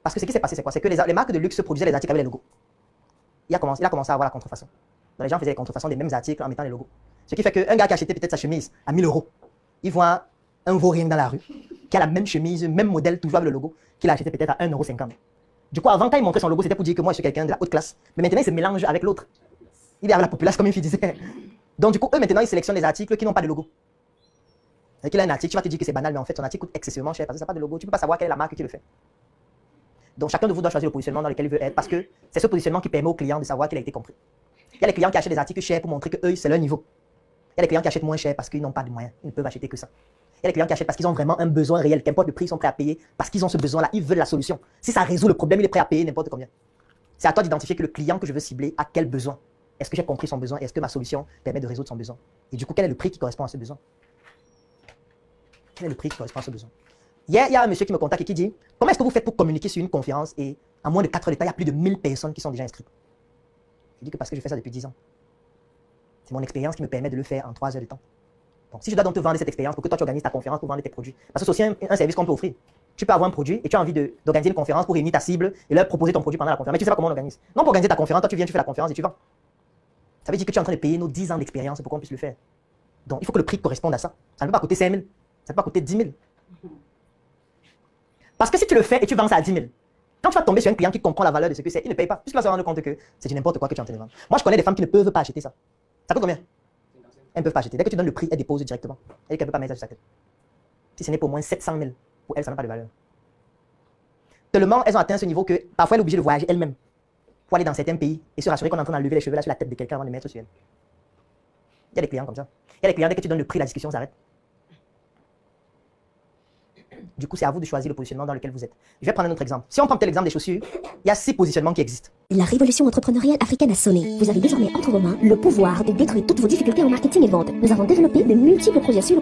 Parce que ce qui s'est passé, c'est quoi? C'est que les marques de luxe produisaient les articles avec les logos. Il a commencé à avoir la contrefaçon. Donc les gens faisaient les contrefaçons des mêmes articles en mettant les logos. Ce qui fait qu'un gars qui a acheté peut-être sa chemise à 1000 €, il voit un vaurien dans la rue qui a la même chemise, même modèle, toujours avec le logo, qu'il a acheté peut-être à 1,50 €. Du coup, avant, quand il montrait son logo, c'était pour dire que moi, je suis quelqu'un de la haute classe. Mais maintenant, il se mélange avec l'autre. Il est avec la populace, comme une fille disait. Donc, du coup, eux, maintenant, ils sélectionnent des articles qui n'ont pas de logo. C'est qu'il a un article, tu vas te dire que c'est banal, mais en fait, son article coûte excessivement cher parce que ça n'a pas de logo. Tu ne peux pas savoir quelle est la marque qui le fait. Donc, chacun de vous doit choisir le positionnement dans lequel il veut être parce que c'est ce positionnement qui permet au client de savoir qu'il a été compris. Il y a les clients qui achètent des articles chers pour montrer que eux, c'est leur niveau. Il y a les clients qui achètent moins cher parce qu'ils n'ont pas de moyens. Ils ne peuvent acheter que ça. Il y a les clients qui achètent parce qu'ils ont vraiment un besoin réel. Qu'importe le prix, ils sont prêts à payer parce qu'ils ont ce besoin-là. Ils veulent la solution. Si ça résout le problème, il est prêt à payer n'importe combien. C'est à toi d'identifier que le client que je veux cibler a quel besoin. Est-ce que j'ai compris son besoin? Est-ce que ma solution permet de résoudre son besoin? Et du coup, quel est le prix qui correspond à ce besoin? Quel est le prix qui correspond à ce besoin? Hier, il y a un monsieur qui me contacte et qui dit: comment est-ce que vous faites pour communiquer sur une conférence et en moins de 4 heures de temps, il y a plus de 1000 personnes qui sont déjà inscrites? Je dis que parce que je fais ça depuis 10 ans. C'est mon expérience qui me permet de le faire en 3 heures de temps. Bon, si je dois donc te vendre cette expérience pour que toi tu organises ta conférence pour vendre tes produits, parce que c'est aussi un service qu'on peut offrir. Tu peux avoir un produit et tu as envie d'organiser une conférence pour réunir ta cible et leur proposer ton produit pendant la conférence. Mais tu ne sais pas comment on organise. Non, pour organiser ta conférence, toi tu viens, tu fais la conférence et tu vends. Ça veut dire que tu es en train de payer nos 10 ans d'expérience pour qu'on puisse le faire. Donc il faut que le prix corresponde à ça. Ça ne peut pas coûter 5 000, ça ne peut pas coûter 10 000. Parce que si tu le fais et tu vends ça à 10 000, quand tu vas tomber sur un client qui comprend la valeur de ce que c'est, il ne paye pas. Puisqu'il va se rendre compte que c'est du n'importe quoi que tu es en train de vendre. Moi, je connais des femmes qui ne peuvent pas acheter ça. Ça coûte combien? Elles ne peuvent pas acheter. Dès que tu donnes le prix, elles déposent directement. Elle ne peut pas mettre ça sur sa tête. Si ce n'est pour moins 700 000, pour elles, ça n'a pas de valeur. Tellement elles ont atteint ce niveau que parfois elles sont obligées de voyager elles-mêmes pour aller dans certains pays et se rassurer qu'on est en train d'enlever les cheveux là sur la tête de quelqu'un avant de mettre sur elle. Il y a des clients comme ça. Il y a des clients, dès que tu donnes le prix, la discussion s'arrête. Du coup, c'est à vous de choisir le positionnement dans lequel vous êtes. Je vais prendre un autre exemple. Si on prend tel exemple des chaussures, il y a 6 positionnements qui existent. La révolution entrepreneuriale africaine a sonné. Vous avez désormais entre vos mains le pouvoir de détruire toutes vos difficultés en marketing et vente. Nous avons développé de multiples projets sur le